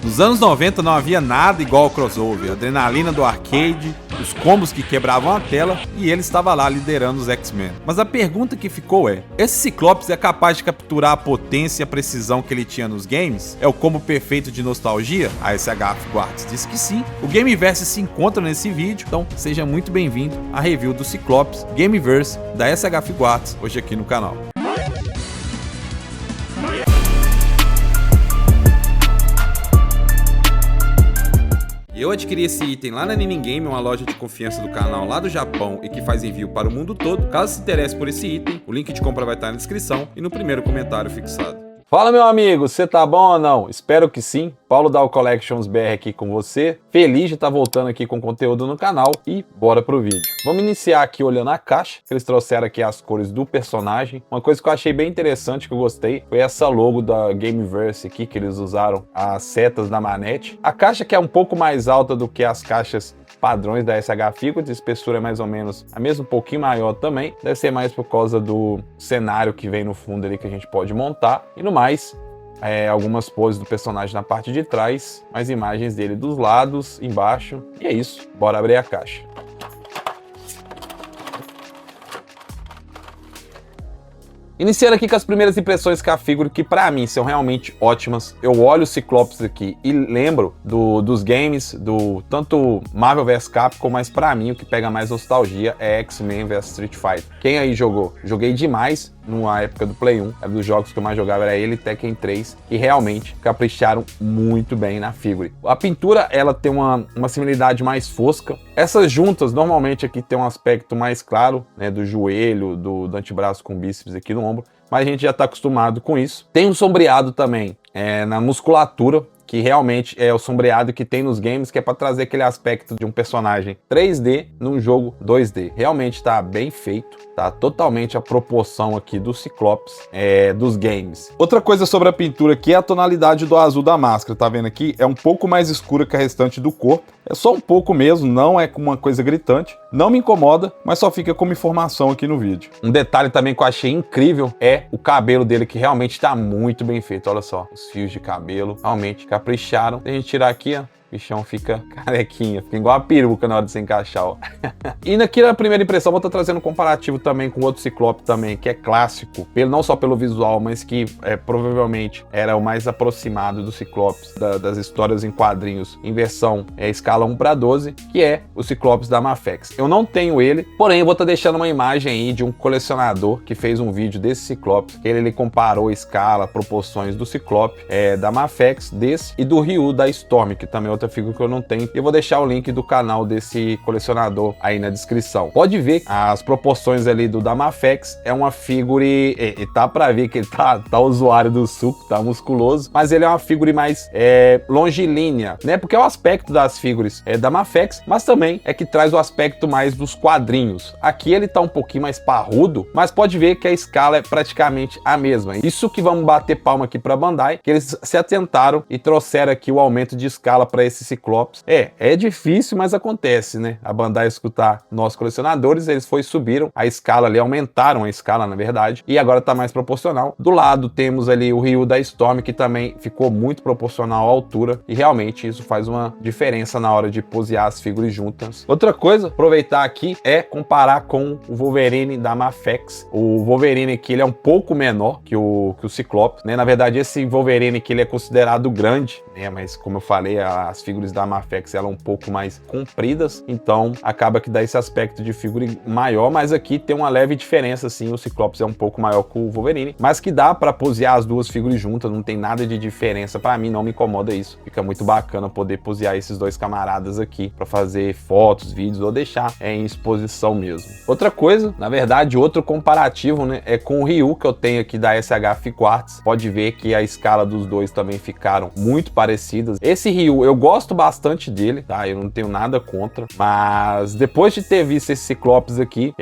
Nos anos 90 não havia nada igual ao crossover, a adrenalina do arcade, os combos que quebravam a tela e ele estava lá liderando os X-Men. Mas a pergunta que ficou é: esse Ciclopes é capaz de capturar a potência e a precisão que ele tinha nos games? É o combo perfeito de nostalgia? A SH Figuarts diz que sim. O Gameverse se encontra nesse vídeo, então seja muito bem-vindo à review do Ciclopes Gameverse da SH Figuarts hoje aqui no canal. Eu adquiri esse item lá na Niningame, uma loja de confiança do canal lá do Japão e que faz envio para o mundo todo. Caso se interesse por esse item, o link de compra vai estar na descrição e no primeiro comentário fixado. Fala, meu amigo, você tá bom ou não? Espero que sim. Paulo da Collections BR aqui com você. Feliz de estar voltando aqui com conteúdo no canal e bora pro vídeo. Vamos iniciar aqui olhando a caixa, que eles trouxeram aqui as cores do personagem. Uma coisa que eu achei bem interessante, que eu gostei, foi essa logo da Gameverse aqui, que eles usaram as setas da manete. A caixa que é um pouco mais alta do que as caixas padrões da SH Figuarts, a espessura é mais ou menos a mesma, um pouquinho maior também. Deve ser mais por causa do cenário que vem no fundo ali que a gente pode montar. E no mais, algumas poses do personagem na parte de trás, mais imagens dele dos lados, embaixo. E é isso, bora abrir a caixa. Iniciando aqui com as primeiras impressões com a figura, que pra mim são realmente ótimas. Eu olho o Ciclopes aqui e lembro dos games, do tanto Marvel vs Capcom, mas pra mim o que pega mais nostalgia é X-Men vs Street Fighter. Quem aí jogou? Joguei demais numa época do Play 1, era dos jogos que eu mais jogava, era ele e Tekken 3, e realmente capricharam muito bem na figura. A pintura, ela tem uma similaridade mais fosca. Essas juntas, normalmente aqui tem um aspecto mais claro, né, do joelho, do antebraço com bíceps aqui no ombro, mas a gente já está acostumado com isso. Tem um sombreado também na musculatura, que realmente é o sombreado que tem nos games, que é para trazer aquele aspecto de um personagem 3D num jogo 2D. Realmente está bem feito, tá totalmente a proporção aqui do Ciclopes dos games. Outra coisa sobre a pintura aqui é a tonalidade do azul da máscara, tá vendo aqui? É um pouco mais escura que a restante do corpo, é só um pouco mesmo, não é uma coisa gritante, não me incomoda, mas só fica como informação aqui no vídeo. Um detalhe também que eu achei incrível é o cabelo dele, que realmente está muito bem feito, olha só, os fios de cabelo, realmente capricharam. Se a gente tirar aqui, ó, o bichão fica carequinha, fica igual a peruca na hora de se encaixar, ó. E aqui na primeira impressão vou estar trazendo um comparativo também com outro Ciclope também, que é clássico, não só pelo visual, mas que provavelmente era o mais aproximado do Ciclopes, das histórias em quadrinhos, em versão escala 1:12, que é o Ciclopes da Mafex. Eu não tenho ele, porém eu vou estar deixando uma imagem aí de um colecionador que fez um vídeo desse Ciclopes, que ele comparou a escala, proporções do Ciclope, da Mafex, desse, e do Ryu da Storm, que também é outra figura que eu não tenho. Eu vou deixar o link do canal desse colecionador aí na descrição. Pode ver as proporções ali do da Mafex, é uma figura e tá pra ver que ele tá usuário do suco, tá musculoso, mas ele é uma figura mais longilínea, né? Porque é o aspecto das figuras da Mafex, mas também é que traz o aspecto mais dos quadrinhos. Aqui ele tá um pouquinho mais parrudo, mas pode ver que a escala é praticamente a mesma. Isso que vamos bater palma aqui pra Bandai, que eles se atentaram e trouxeram aqui o aumento de escala para esse Ciclopes. É difícil, mas acontece, né? A Bandai escutar nossos colecionadores, eles subiram a escala ali, aumentaram a escala, na verdade, e agora tá mais proporcional. Do lado temos ali o Ryu da Storm, que também ficou muito proporcional à altura, e realmente isso faz uma diferença na hora de posear as figuras juntas. Outra coisa, aproveitar aqui, é comparar com o Wolverine da Mafex. O Wolverine aqui, ele é um pouco menor que o Ciclopes, né? Na verdade, esse Wolverine aqui, ele é considerado grande, né? Mas como eu falei, as figuras da Mafex, elas são um pouco mais compridas, então acaba que dá esse aspecto de figura maior, mas aqui tem uma leve diferença, assim, o Ciclopes é um pouco maior que o Wolverine, mas que dá para posear as duas figuras juntas, não tem nada de diferença, para mim não me incomoda isso, fica muito bacana poder posear esses dois camaradas aqui, para fazer fotos, vídeos, ou deixar em exposição mesmo. Outra coisa, na verdade, outro comparativo, né, é com o Ryu, que eu tenho aqui da SH Figuarts, pode ver que a escala dos dois também ficaram muito parecidas. Esse Ryu eu gosto bastante dele, tá? Eu não tenho nada contra, mas depois de ter visto esse Ciclopes aqui,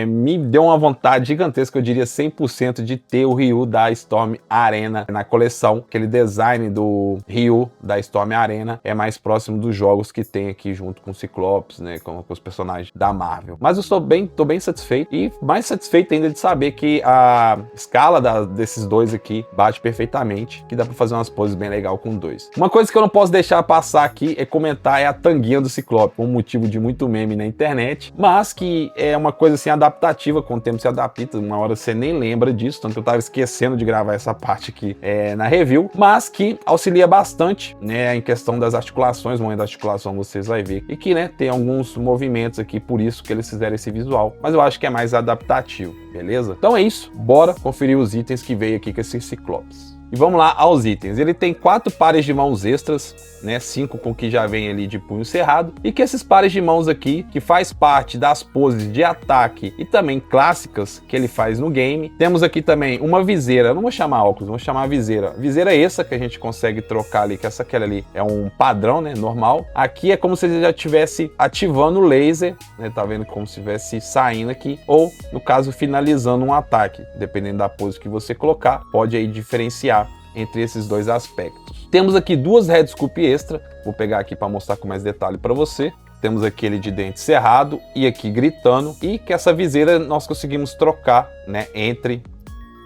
me deu uma vontade gigantesca, eu diria 100% de ter o Ryu da Storm Arena na coleção. Aquele design do Ryu da Storm Arena é mais próximo dos jogos que tem aqui junto com o Ciclopes, né? Com os personagens da Marvel. Mas eu tô bem satisfeito e mais satisfeito ainda de saber que a escala desses dois aqui bate perfeitamente, que dá pra fazer umas poses bem legal com dois. Uma coisa que eu não posso deixar passar aqui é comentar a tanguinha do Ciclope, um motivo de muito meme na internet, mas que é uma coisa assim adaptativa, com o tempo se adapta, uma hora você nem lembra disso, tanto que eu tava esquecendo de gravar essa parte aqui na review, mas que auxilia bastante, né, em questão das articulações, o momento da articulação vocês vão ver, e que, né, tem alguns movimentos aqui, por isso que eles fizeram esse visual, mas eu acho que é mais adaptativo, beleza? Então é isso, bora conferir os itens que veio aqui com esse Ciclopes. E vamos lá aos itens. Ele tem 4 pares de mãos extras, né? 5 com que já vem ali de punho cerrado. E que esses pares de mãos aqui, que faz parte das poses de ataque e também clássicas que ele faz no game. Temos aqui também uma viseira, eu não vou chamar óculos, vou chamar viseira. Viseira essa que a gente consegue trocar ali, que aquela ali é um padrão, né? Normal. Aqui é como se ele já estivesse ativando o laser, né? Tá vendo como se estivesse saindo aqui. Ou, no caso, finalizando um ataque. Dependendo da pose que você colocar, pode aí diferenciar entre esses dois aspectos. Temos aqui 2 head scoop extra, vou pegar aqui para mostrar com mais detalhe para você. Temos aquele de dente cerrado e aqui gritando, e que essa viseira nós conseguimos trocar, né, entre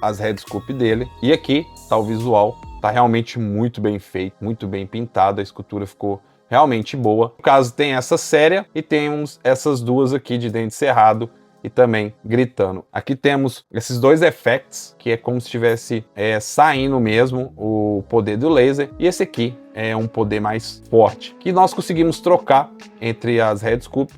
as head scoop dele. E aqui tá o visual, tá realmente muito bem feito, muito bem pintado, a escultura ficou realmente boa. No caso tem essa séria e temos essas 2 aqui de dente cerrado e também gritando. Aqui temos esses 2 effects, que é como se estivesse saindo mesmo o poder do laser, e esse aqui é um poder mais forte, que nós conseguimos trocar entre as head scoop,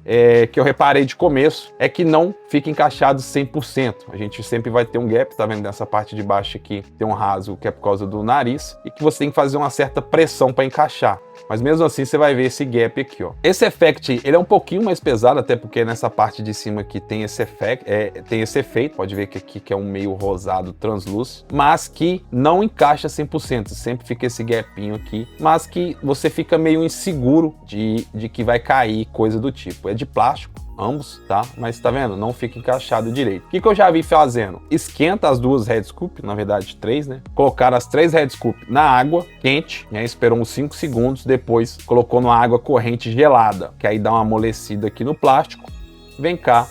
que eu reparei de começo, é que não fica encaixado 100%. A gente sempre vai ter um gap, tá vendo? Nessa parte de baixo aqui tem um rasgo que é por causa do nariz, e que você tem que fazer uma certa pressão para encaixar. Mas mesmo assim você vai ver esse gap aqui, ó. Esse effect, ele é um pouquinho mais pesado, até porque nessa parte de cima aqui tem esse effect, tem esse efeito, pode ver que aqui que é um meio rosado translúcido, mas que não encaixa 100%, sempre fica esse gapinho aqui, mas que você fica meio inseguro de que vai cair, coisa do tipo. É de plástico, ambos, tá? Mas tá vendo? Não fica encaixado direito. O que eu já vi fazendo? Esquenta as 2 head scoop, na verdade 3, né? Colocaram as 3 head scoop na água quente, né? Esperou uns 5 segundos, depois colocou na água corrente gelada, que aí dá uma amolecida aqui no plástico. Vem cá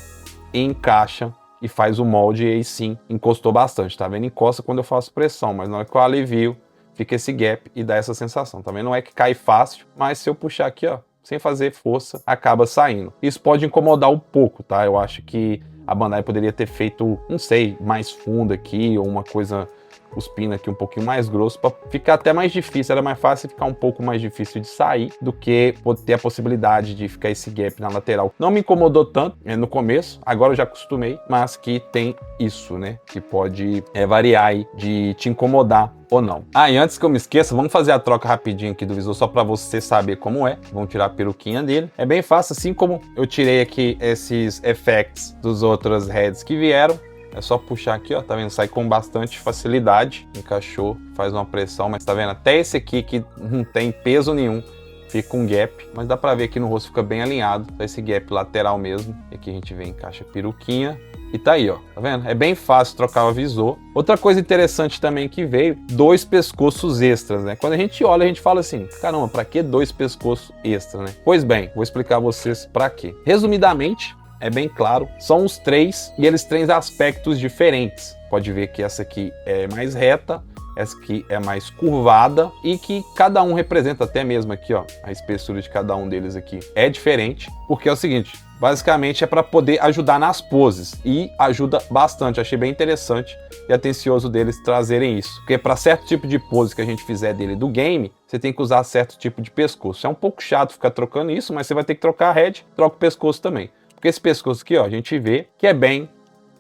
e encaixa e faz o molde, e aí sim, encostou bastante, tá vendo? Encosta quando eu faço pressão, mas na hora que eu alivio, fica esse gap e dá essa sensação. Também não é que cai fácil, mas se eu puxar aqui, ó, sem fazer força, acaba saindo. Isso pode incomodar um pouco, tá? Eu acho que a Bandai poderia ter feito, não sei, mais fundo aqui, ou uma coisa, os pinos aqui um pouquinho mais grosso, para ficar até mais difícil. Era mais fácil ficar um pouco mais difícil de sair do que ter a possibilidade de ficar esse gap na lateral. Não me incomodou tanto no começo, agora eu já acostumei, mas que tem isso, né? Que pode variar aí de te incomodar ou não. E antes que eu me esqueça, vamos fazer a troca rapidinho aqui do visor, só para você saber como é. Vamos tirar a peruquinha dele. É bem fácil, assim como eu tirei aqui esses effects dos outros heads que vieram. É só puxar aqui, ó, tá vendo? Sai com bastante facilidade. Encaixou, faz uma pressão, mas tá vendo? Até esse aqui que não tem peso nenhum, fica um gap, mas dá pra ver aqui no rosto, fica bem alinhado. Tá esse gap lateral mesmo. E aqui a gente vem, encaixa a peruquinha. E tá aí, ó, tá vendo? É bem fácil trocar o visor. Outra coisa interessante também que veio, 2 pescoços extras, né? Quando a gente olha, a gente fala assim, caramba, pra que 2 pescoços extras, né? Pois bem, vou explicar a vocês pra quê. Resumidamente, é bem claro, são os 3 e eles têm aspectos diferentes. Pode ver que essa aqui é mais reta, essa aqui é mais curvada e que cada um representa, até mesmo aqui, ó, a espessura de cada um deles aqui é diferente, porque é o seguinte, basicamente é para poder ajudar nas poses e ajuda bastante. Achei bem interessante e atencioso deles trazerem isso, porque para certo tipo de pose que a gente fizer dele do game, você tem que usar certo tipo de pescoço. É um pouco chato ficar trocando isso, mas você vai ter que trocar a head, troca o pescoço também. Porque esse pescoço aqui, ó, a gente vê que é bem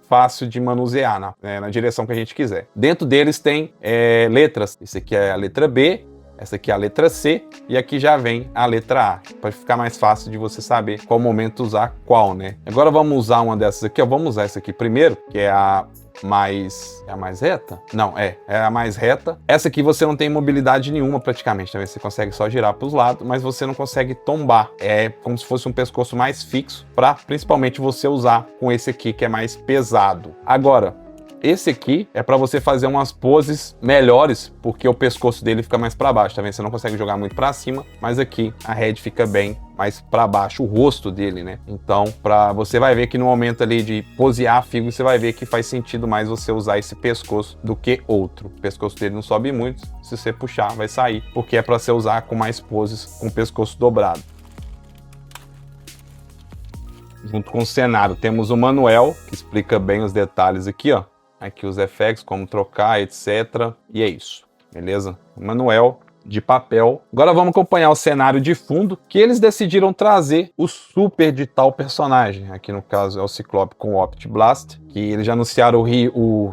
fácil de manusear na direção que a gente quiser. Dentro deles tem letras. Esse aqui é a letra B, essa aqui é a letra C e aqui já vem a letra A, para ficar mais fácil de você saber qual momento usar qual, né? Agora vamos usar uma dessas aqui, ó. Vamos usar essa aqui primeiro, que é a mais... É a mais reta? Não, é a mais reta. Essa aqui você não tem mobilidade nenhuma praticamente, também você consegue só girar para os lados, mas você não consegue tombar. É como se fosse um pescoço mais fixo, para principalmente você usar com esse aqui que é mais pesado. Agora, esse aqui é para você fazer umas poses melhores, porque o pescoço dele fica mais para baixo, tá vendo? Você não consegue jogar muito para cima, mas aqui a head fica bem mais para baixo, o rosto dele, né? Então, você vai ver que no momento ali de posear a figura, você vai ver que faz sentido mais você usar esse pescoço do que outro. O pescoço dele não sobe muito, se você puxar vai sair, porque é para você usar com mais poses com o pescoço dobrado. Junto com o cenário, temos o manual, que explica bem os detalhes aqui, ó. Aqui os effects, como trocar, etc. E é isso, beleza? O manual de papel. Agora vamos acompanhar o cenário de fundo, que eles decidiram trazer o super de tal personagem. Aqui no caso é o Ciclope com o Optic Blast, que eles já anunciaram o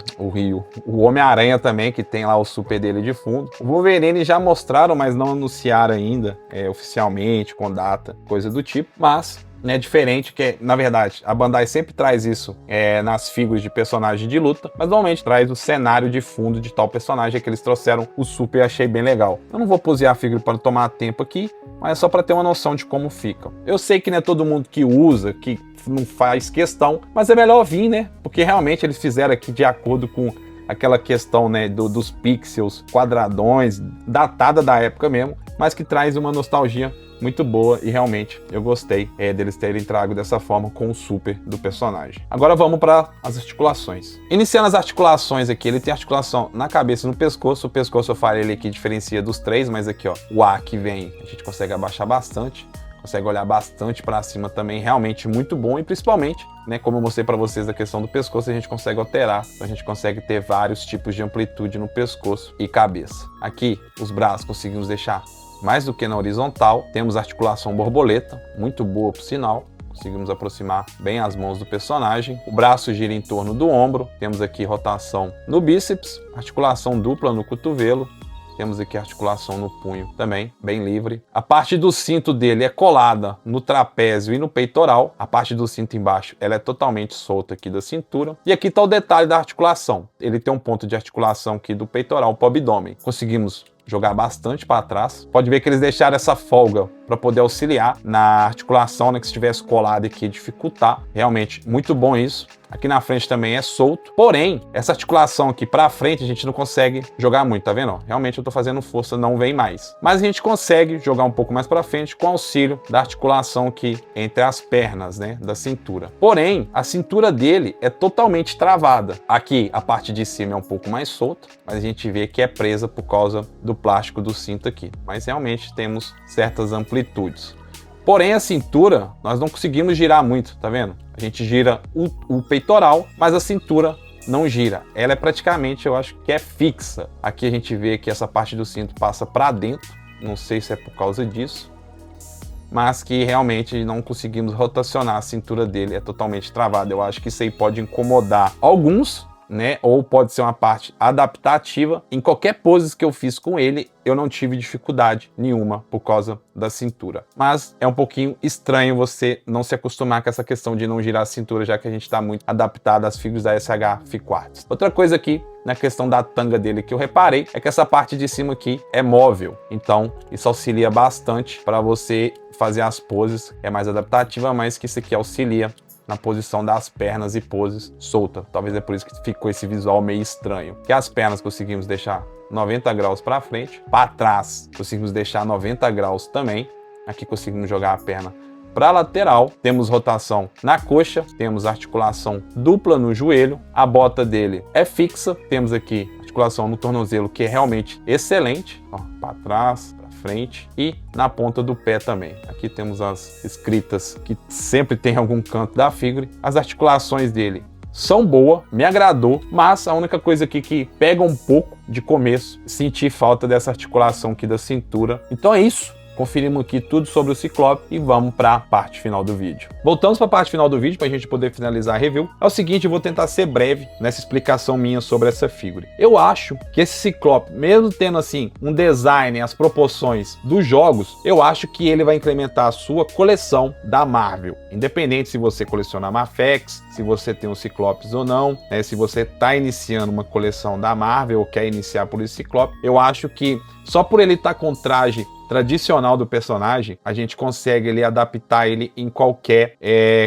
Homem-Aranha também, que tem lá o super dele de fundo. O Wolverine já mostraram, mas não anunciaram ainda oficialmente, com data, coisa do tipo. Mas né, diferente, que na verdade a Bandai sempre traz isso nas figuras de personagem de luta, mas normalmente traz o cenário de fundo de tal personagem, que eles trouxeram o super, achei bem legal. Eu não vou posear a figura para tomar tempo aqui, mas é só para ter uma noção de como fica. Eu sei que não é todo mundo que usa, que não faz questão, mas é melhor vir, né, porque realmente eles fizeram aqui de acordo com aquela questão, né, dos pixels quadradões, datada da época mesmo, mas que traz uma nostalgia muito boa e realmente eu gostei deles terem trago dessa forma com o super do personagem. Agora vamos para as articulações. Iniciando as articulações aqui, ele tem articulação na cabeça e no pescoço. O pescoço eu falei ele aqui diferencia dos três, mas aqui ó, o A que vem a gente consegue abaixar bastante, consegue olhar bastante para cima também, realmente muito bom. E principalmente, né, como eu mostrei para vocês a questão do pescoço, a gente consegue alterar, a gente consegue ter vários tipos de amplitude no pescoço e cabeça. Aqui os braços conseguimos deixar mais do que na horizontal, temos articulação borboleta, muito boa por sinal, conseguimos aproximar bem as mãos do personagem, o braço gira em torno do ombro, temos aqui rotação no bíceps, articulação dupla no cotovelo, temos aqui articulação no punho também, bem livre. A parte do cinto dele é colada no trapézio e no peitoral. A parte do cinto embaixo, ela é totalmente solta aqui da cintura. E aqui está o detalhe da articulação. Ele tem um ponto de articulação aqui do peitoral para o abdômen. Conseguimos jogar bastante para trás. Pode ver que eles deixaram essa folga para poder auxiliar na articulação, né, que se estivesse colado aqui dificultar. Realmente muito bom isso. Aqui na frente também é solto. Porém, essa articulação aqui para frente a gente não consegue jogar muito, tá vendo? Realmente eu tô fazendo força, não vem mais. Mas a gente consegue jogar um pouco mais para frente com auxílio da articulação aqui entre as pernas, né, da cintura. Porém, a cintura dele é totalmente travada. Aqui a parte de cima é um pouco mais solta, mas a gente vê que é presa por causa do plástico do cinto aqui. Mas realmente temos certas amplitudes. Porém, a cintura, nós não conseguimos girar muito, tá vendo? A gente gira o peitoral, mas a cintura não gira. Ela é praticamente, eu acho que é fixa. Aqui a gente vê que essa parte do cinto passa para dentro. Não sei se é por causa disso, mas que realmente não conseguimos rotacionar a cintura dele. É totalmente travada. Eu acho que isso aí pode incomodar alguns, né? Ou pode ser uma parte adaptativa. Em qualquer pose que eu fiz com ele, eu não tive dificuldade nenhuma por causa da cintura. Mas é um pouquinho estranho você não se acostumar com essa questão de não girar a cintura, já que a gente está muito adaptado às figuras da SH Figuarts. Outra coisa aqui, na questão da tanga dele que eu reparei, é que essa parte de cima aqui é móvel. Então, isso auxilia bastante para você fazer as poses. É mais adaptativa, mas que isso aqui auxilia na posição das pernas e poses solta. Talvez é por isso que ficou esse visual meio estranho. Que as pernas conseguimos deixar 90 graus para frente, para trás conseguimos deixar 90 graus também. Aqui conseguimos jogar a perna para lateral. Temos rotação na coxa, temos articulação dupla no joelho. A bota dele é fixa. Temos aqui articulação no tornozelo, que é realmente excelente. Para trás, frente e na ponta do pé também. Aqui temos as escritas que sempre tem em algum canto da figura. As articulações dele são boas, me agradou, mas a única coisa aqui que pega um pouco de começo, sentir falta dessa articulação aqui da cintura. Então é isso. conferimos aqui tudo sobre o Ciclope e vamos para a parte final do vídeo. Voltamos para a parte final do vídeo para a gente poder finalizar a review. É o seguinte, eu vou tentar ser breve nessa explicação minha sobre essa figure. Eu acho que esse Ciclope, mesmo tendo assim um design, as proporções dos jogos, eu acho que ele vai incrementar a sua coleção da Marvel. Independente se você coleciona Mafex, se você tem um Ciclopes ou não, né? Se você está iniciando uma coleção da Marvel ou quer iniciar por esse Ciclope, eu acho que só por ele estar com traje tradicional do personagem, a gente consegue ele adaptar ele em qualquer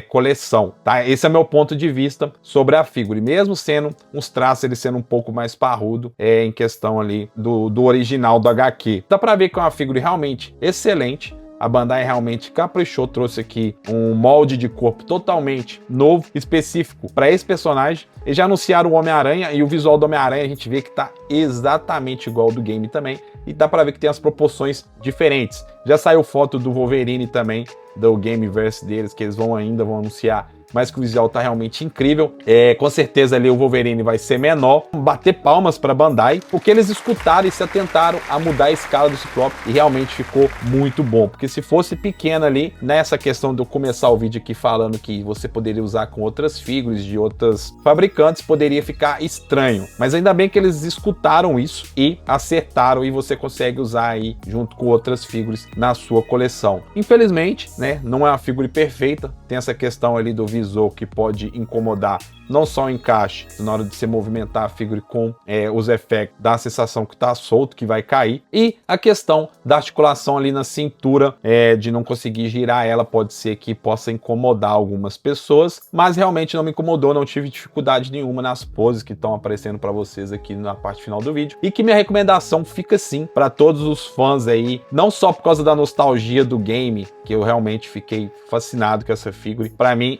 coleção, tá? Esse é meu ponto de vista sobre a figure, mesmo sendo uns traços ele sendo um pouco mais parrudo em questão ali do original do HQ. Dá pra ver que é uma figure realmente excelente. A Bandai realmente caprichou, trouxe aqui um molde de corpo totalmente novo, específico para esse personagem. Eles já anunciaram o Homem-Aranha e o visual do Homem-Aranha a gente vê que tá exatamente igual ao do game também. E dá para ver que tem as proporções diferentes. Já saiu foto do Wolverine também, do Gameverse deles, que eles vão anunciar, mas que o visual tá realmente incrível. Com certeza ali o Wolverine vai ser menor. Bater palmas para Bandai, porque eles escutaram e se atentaram a mudar a escala do Ciclope e realmente ficou muito bom. Porque se fosse pequeno ali, nessa questão de eu começar o vídeo aqui falando que você poderia usar com outras figuras de outras fabricantes, poderia ficar estranho. Mas ainda bem que eles escutaram isso e acertaram e você consegue usar aí junto com outras figuras na sua coleção. Infelizmente, né, não é uma figura perfeita, tem essa questão ali do visor que pode incomodar não só o encaixe, na hora de você movimentar a figura com os efeitos, dá a sensação que tá solto, que vai cair, e a questão da articulação ali na cintura, de não conseguir girar ela, pode ser que possa incomodar algumas pessoas, mas realmente não me incomodou, não tive dificuldade nenhuma nas poses que estão aparecendo para vocês aqui na parte final do vídeo, e que minha recomendação fica sim para todos os fãs aí, não só por causa da nostalgia do game, que eu realmente fiquei fascinado com essa figure, para mim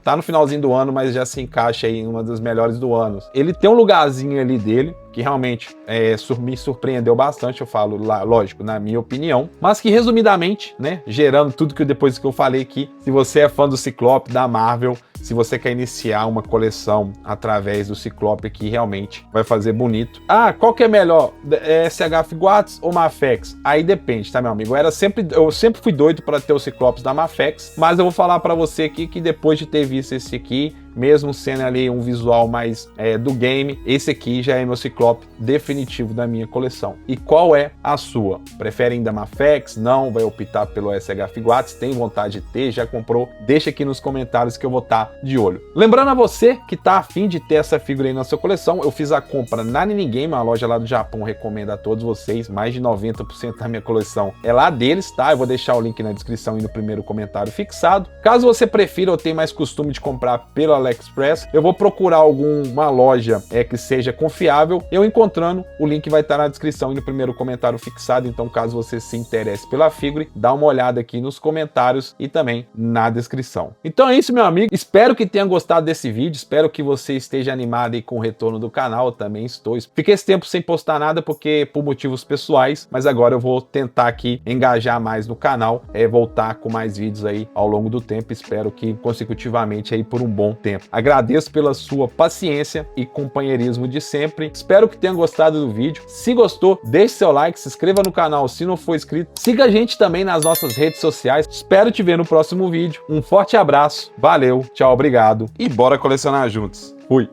tá no finalzinho do ano, mas já se encaixa aí em uma das melhores do ano. Ele tem um lugarzinho ali dele, que realmente me surpreendeu bastante, eu falo, lógico, na minha opinião, mas que resumidamente, né, gerando tudo que depois que eu falei aqui, se você é fã do Ciclope, da Marvel, se você quer iniciar uma coleção através do Ciclope aqui, realmente vai fazer bonito. Ah, qual que é melhor? SH Figuarts ou Mafex? Aí depende, tá, meu amigo? Eu sempre fui doido para ter o Ciclopes da Mafex, mas eu vou falar para você aqui que depois de ter visto esse aqui, mesmo sendo ali um visual mais do game, esse aqui já é meu Ciclope definitivo da minha coleção. E qual é a sua? Prefere ainda Mafex? Não? Vai optar pelo SH Figuarts? Tem vontade de ter? Já comprou? Deixa aqui nos comentários que eu vou estar de olho. Lembrando a você que tá afim de ter essa figura aí na sua coleção, eu fiz a compra na Ninigame, uma loja lá do Japão, recomendo a todos vocês, mais de 90% da minha coleção é lá deles, tá? Eu vou deixar o link na descrição e no primeiro comentário fixado. Caso você prefira ou tenha mais costume de comprar pelo AliExpress, eu vou procurar alguma loja que seja confiável, eu encontrando, o link vai estar na descrição e no primeiro comentário fixado, então caso você se interesse pela figure, dá uma olhada aqui nos comentários e também na descrição. Então é isso, meu amigo, espero que tenha gostado desse vídeo, espero que você esteja animado aí com o retorno do canal, eu também estou. Fiquei esse tempo sem postar nada porque por motivos pessoais, mas agora eu vou tentar aqui engajar mais no canal, voltar com mais vídeos aí ao longo do tempo, espero que consecutivamente aí por um bom tempo. Agradeço pela sua paciência e companheirismo de sempre, espero que tenha gostado do vídeo. Se gostou, deixe seu like, se inscreva no canal se não for inscrito, siga a gente também nas nossas redes sociais, espero te ver no próximo vídeo. Um forte abraço, valeu, tchau, obrigado e bora colecionar juntos. Fui!